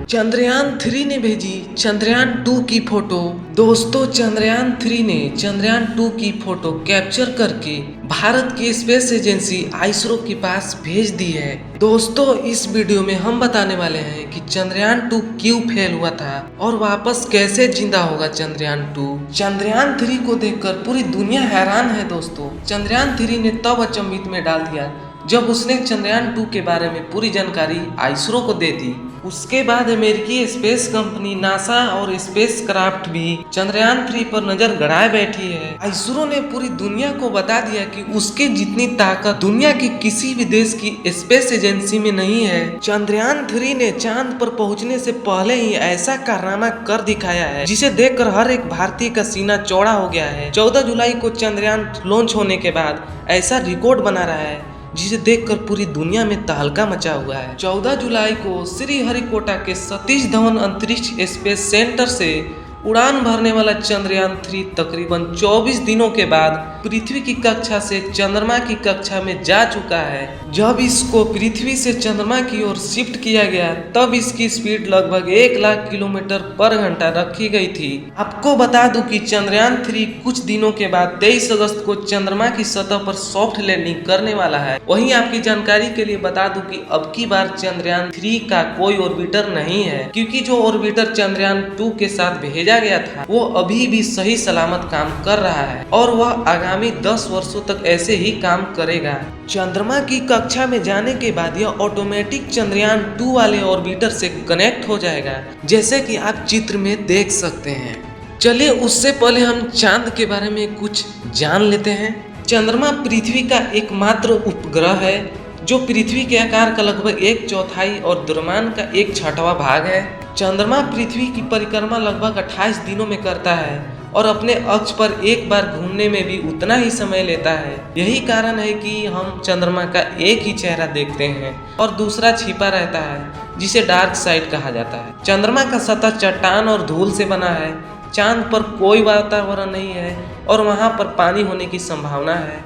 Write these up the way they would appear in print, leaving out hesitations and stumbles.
चंद्रयान 3 ने भेजी चंद्रयान 2 की फोटो। दोस्तों, चंद्रयान 3 ने चंद्रयान 2 की फोटो कैप्चर करके भारत की स्पेस एजेंसी आईएसआरओ के पास भेज दी है। दोस्तों, इस वीडियो में हम बताने वाले हैं कि चंद्रयान 2 क्यों फेल हुआ था और वापस कैसे जिंदा होगा चंद्रयान 2। चंद्रयान 3 को देखकर पूरी दुनिया हैरान है। दोस्तों, चंद्रयान 3 ने तब अचंभित में डाल दिया जब उसने चंद्रयान 2 के बारे में पूरी जानकारी आईएसआरओ को दे दी। उसके बाद अमेरिकी स्पेस कंपनी नासा और स्पेस क्राफ्ट भी चंद्रयान 3 पर नजर गड़ाए बैठी है। आईएसआरओ ने पूरी दुनिया को बता दिया कि उसके जितनी ताकत दुनिया के किसी भी देश की स्पेस एजेंसी में नहीं है। चंद्रयान 3 ने चांद पर पहुंचने से पहले ही ऐसा कारनामा कर दिखाया है जिसे देखकर हर एक भारतीय का सीना चौड़ा हो गया है। 14 जुलाई को चंद्रयान लॉन्च होने के बाद ऐसा रिकॉर्ड बना रहा है जिसे देखकर पूरी दुनिया में तहलका मचा हुआ है। 14 जुलाई को श्रीहरिकोटा के सतीश धवन अंतरिक्ष स्पेस सेंटर से उड़ान भरने वाला चंद्रयान 3 तकरीबन 24 दिनों के बाद पृथ्वी की कक्षा से चंद्रमा की कक्षा में जा चुका है। जब इसको पृथ्वी से चंद्रमा की ओर शिफ्ट किया गया तब इसकी स्पीड लगभग 1 लाख किलोमीटर पर घंटा रखी गई थी। आपको बता दूं कि चंद्रयान 3 कुछ दिनों के बाद 23 अगस्त को चंद्रमा की सतह पर सॉफ्ट लैंडिंग करने वाला है। वहीं आपकी जानकारी के लिए बता दूं कि अब की बार चंद्रयान 3 का कोई ऑर्बिटर नहीं है, क्योंकि जो ऑर्बिटर चंद्रयान 2 के साथ भेजा गया था वो अभी भी सही सलामत काम कर रहा है और वह आगामी 10 वर्षों तक ऐसे ही काम करेगा। चंद्रमा की कक्षा में जाने के बाद यह ऑटोमेटिक चंद्रयान 2 वाले ऑर्बिटर से कनेक्ट हो जाएगा, जैसे कि आप चित्र में देख सकते हैं। चलिए उससे पहले हम चांद के बारे में कुछ जान लेते हैं। चंद्रमा पृथ्वी का एकमात्र उपग्रह है जो पृथ्वी के आकार का लगभग 1/4 और द्रव्यमान का 1/6 भाग है। चंद्रमा पृथ्वी की परिक्रमा लगभग 28 दिनों में करता है और अपने अक्ष पर एक बार घूमने में भी उतना ही समय लेता है। यही कारण है कि हम चंद्रमा का एक ही चेहरा देखते हैं और दूसरा छिपा रहता है, जिसे डार्क साइड कहा जाता है। चंद्रमा का सतह चट्टान और धूल से बना है। चांद पर कोई वातावरण नहीं है और वहां पर पानी होने की संभावना है।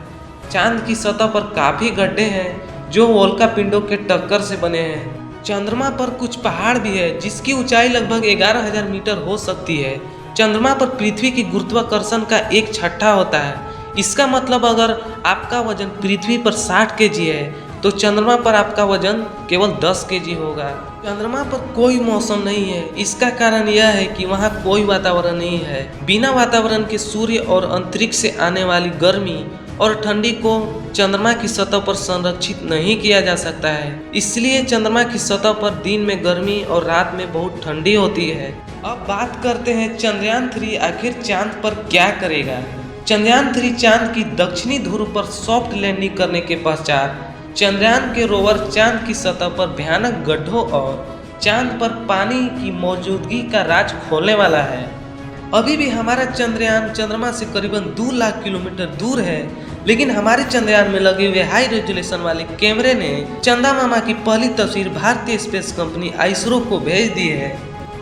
चांद की सतह पर काफी गड्ढे हैं जो उल्का पिंडों के टक्कर से बने हैं। चंद्रमा पर कुछ पहाड़ भी है जिसकी ऊंचाई लगभग 11,000 मीटर हो सकती है। चंद्रमा पर पृथ्वी की गुरुत्वाकर्षण का 1/6 होता है। इसका मतलब अगर आपका वजन पृथ्वी पर 60 केजी है तो चंद्रमा पर आपका वजन केवल 10 केजी होगा। चंद्रमा पर कोई मौसम नहीं है। इसका कारण यह है कि वहाँ कोई वातावरण नहीं है। बिना वातावरण के सूर्य और अंतरिक्ष से आने वाली गर्मी और ठंडी को चंद्रमा की सतह पर संरक्षित नहीं किया जा सकता है। इसलिए चंद्रमा की सतह पर दिन में गर्मी और रात में बहुत ठंडी होती है। अब बात करते हैं चंद्रयान 3 आखिर चांद पर क्या करेगा। चंद्रयान 3 चांद की दक्षिणी ध्रुव पर सॉफ्ट लैंडिंग करने के पश्चात चंद्रयान के रोवर चांद की सतह पर भयानक गड्ढों और चांद पर पानी की मौजूदगी का राज खोलने वाला है। अभी भी हमारा चंद्रयान चंद्रमा से करीबन 2 लाख किलोमीटर दूर है, लेकिन हमारे चंद्रयान में लगे हुए हाई रेजोल्यूशन वाले कैमरे ने चंदा मामा की पहली तस्वीर भारतीय स्पेस कंपनी आईएसआरओ को भेज दी है।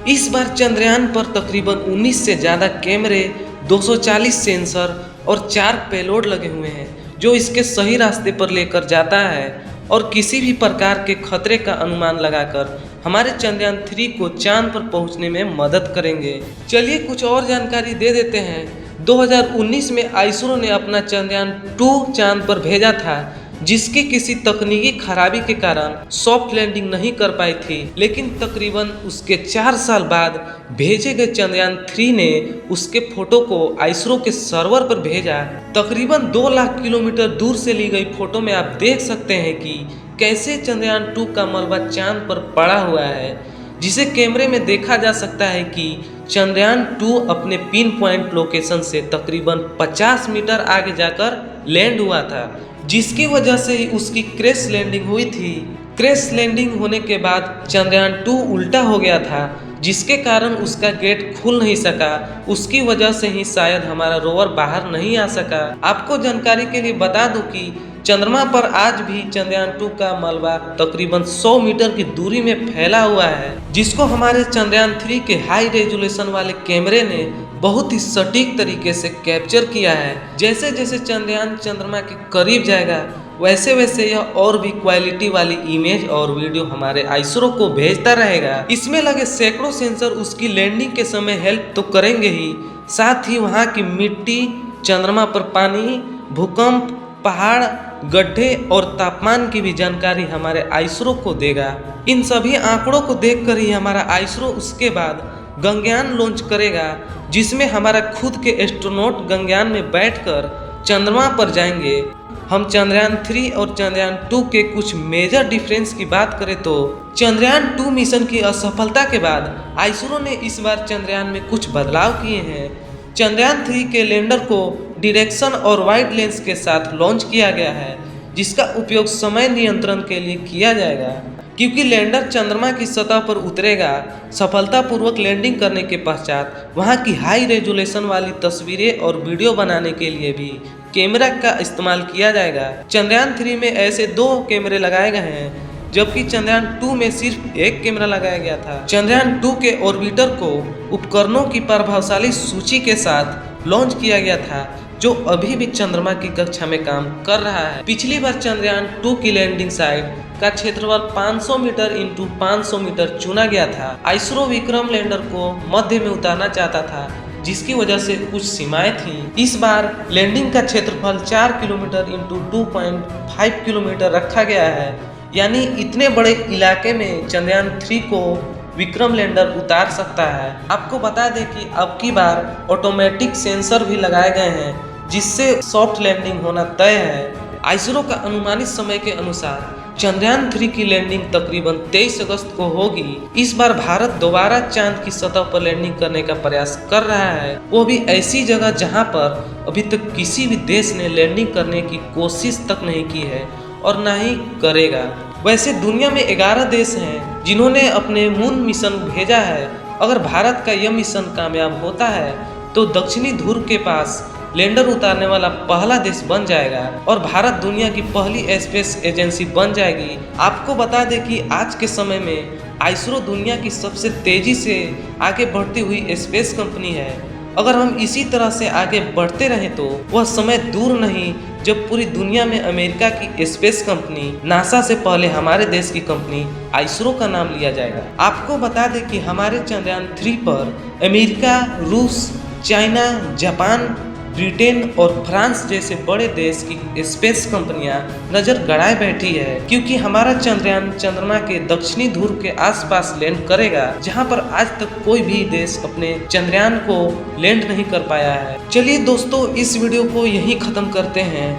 इस बार चंद्रयान पर तकरीबन 19 से ज़्यादा कैमरे, 240 सेंसर और 4 पेलोड लगे हुए हैं जो इसके सही रास्ते पर लेकर जाता है और किसी भी प्रकार के खतरे का अनुमान लगाकर हमारे चंद्रयान 3 को चांद पर पहुंचने में मदद करेंगे। चलिए कुछ और जानकारी दे देते हैं। 2019 में आईएसआरओ ने अपना चंद्रयान 2 चांद पर भेजा था, जिसकी किसी तकनीकी खराबी के कारण सॉफ्ट लैंडिंग नहीं कर पाई थी, लेकिन तकरीबन उसके 4 साल बाद भेजे गए चंद्रयान 3 ने उसके फोटो को आईएसआरओ के सर्वर पर भेजा। तकरीबन 2 लाख किलोमीटर दूर से ली गई फोटो में आप देख सकते हैं कि कैसे चंद्रयान 2 का मलबा चांद पर पड़ा हुआ है, जिसे कैमरे में देखा जा सकता है कि चंद्रयान 2 अपने पिन पॉइंट लोकेशन से तकरीबन 50 मीटर आगे जाकर लैंड हुआ था, जिसकी वजह से ही उसकी क्रैश लैंडिंग हुई थी। क्रैश लैंडिंग होने के बाद चंद्रयान 2 उल्टा हो गया था, जिसके कारण उसका गेट खुल नहीं सका। उसकी वजह से ही शायद हमारा रोवर बाहर नहीं आ सका। आपको जानकारी के लिए बता दूं कि चंद्रमा पर आज भी चंद्रयान 2 का मलबा तकरीबन 100 मीटर की दूरी में फैला हुआ है, जिसको हमारे चंद्रयान 3 के हाई रेजोल्यूशन वाले कैमरे ने बहुत ही सटीक तरीके से कैप्चर किया है। जैसे जैसे चंद्रयान चंद्रमा के करीब जाएगा वैसे वैसे यह और भी क्वालिटी वाली इमेज और वीडियो हमारे आइसरो को भेजता रहेगा। इसमें लगे सैकड़ों सेंसर उसकी लैंडिंग के समय हेल्प तो करेंगे ही, साथ ही वहाँ की मिट्टी, चंद्रमा पर पानी, भूकंप, पहाड़, गड्ढे और तापमान की भी जानकारी हमारे आइसरो को देगा। इन सभी आंकड़ों को देखकर ही हमारा आइसरो उसके बाद गगनयान लॉन्च करेगा, जिसमें हमारा खुद के एस्ट्रोनॉट गगनयान में बैठकर चंद्रमा पर जाएंगे। हम चंद्रयान 3 और चंद्रयान 2 के कुछ मेजर डिफरेंस की बात करें तो चंद्रयान 2 मिशन की असफलता के बाद आइसरो ने इस बार चंद्रयान में कुछ बदलाव किए हैं। चंद्रयान 3 के लैंडर को डायरेक्शन और वाइड लेंस के साथ लॉन्च किया गया है, जिसका उपयोग समय नियंत्रण के लिए किया जाएगा। क्योंकि लैंडर चंद्रमा की सतह पर उतरेगा, सफलतापूर्वक लैंडिंग करने के पश्चात वहां की हाई रेजोल्यूशन वाली तस्वीरें और वीडियो बनाने के लिए भी कैमरा का इस्तेमाल किया जाएगा। चंद्रयान 3 में ऐसे 2 कैमरे लगाए गए हैं, जबकि चंद्रयान 2 में सिर्फ एक कैमरा लगाया गया था। चंद्रयान 2 के ऑर्बिटर को उपकरणों की प्रभावशाली सूची के साथ लॉन्च किया गया था, जो अभी भी चंद्रमा की कक्षा में काम कर रहा है। पिछली बार चंद्रयान 2 की लैंडिंग साइट का क्षेत्रफल 500 मीटर इंटू 500 मीटर चुना गया था। आइसरो विक्रम लैंडर को मध्य में उतारना चाहता था, जिसकी वजह से कुछ सीमाएं थीं। इस बार लैंडिंग का क्षेत्रफल 4 किलोमीटर इंटू 2.5 किलोमीटर रखा गया है, यानी इतने बड़े इलाके में चंद्रयान 3 को विक्रम लैंडर उतार सकता है। आपको बता दें कि अब की बार ऑटोमेटिक सेंसर भी लगाए गए हैं, जिससे सॉफ्ट लैंडिंग होना तय है। आइसरो का अनुमानित समय के अनुसार चंद्रयान 3 की लैंडिंग तकरीबन 23 अगस्त को होगी। इस बार भारत दोबारा चांद की सतह पर लैंडिंग करने का प्रयास कर रहा है, वो भी ऐसी जगह जहां पर अभी तक किसी भी देश ने लैंडिंग करने की कोशिश तक नहीं की है और ना ही करेगा। वैसे दुनिया में 11 देश हैं जिन्होंने अपने मून मिशन भेजा है। अगर भारत का यह मिशन कामयाब होता है तो दक्षिणी ध्रुव के पास लैंडर उतारने वाला पहला देश बन जाएगा और भारत दुनिया की पहली स्पेस एजेंसी बन जाएगी। आपको बता दें कि आज के समय में आइसरो दुनिया की सबसे तेजी से आगे बढ़ती हुई स्पेस कंपनी है। अगर हम इसी तरह से आगे बढ़ते रहें तो वह समय दूर नहीं जब पूरी दुनिया में अमेरिका की स्पेस कंपनी नासा से पहले हमारे देश की कंपनी आइसरो का नाम लिया जाएगा। आपको बता दें कि हमारे चंद्रयान 3 पर अमेरिका, रूस, चाइना, जापान, ब्रिटेन और फ्रांस जैसे बड़े देश की स्पेस कंपनियां नजर गड़ाए बैठी है, क्योंकि हमारा चंद्रयान चंद्रमा के दक्षिणी ध्रुव के आसपास लैंड करेगा, जहां पर आज तक कोई भी देश अपने चंद्रयान को लैंड नहीं कर पाया है। चलिए दोस्तों, इस वीडियो को यहीं खत्म करते हैं।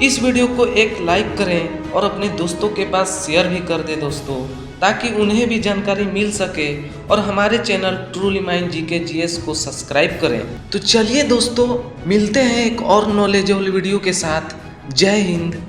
इस वीडियो को एक लाइक करें और अपने दोस्तों के पास शेयर भी कर दे दोस्तों, ताकि उन्हें भी जानकारी मिल सके, और हमारे channel truly mind GK GS को सब्सक्राइब करें। तो चलिए दोस्तों, मिलते हैं एक और नॉलेजेबल वीडियो के साथ। जय हिंद।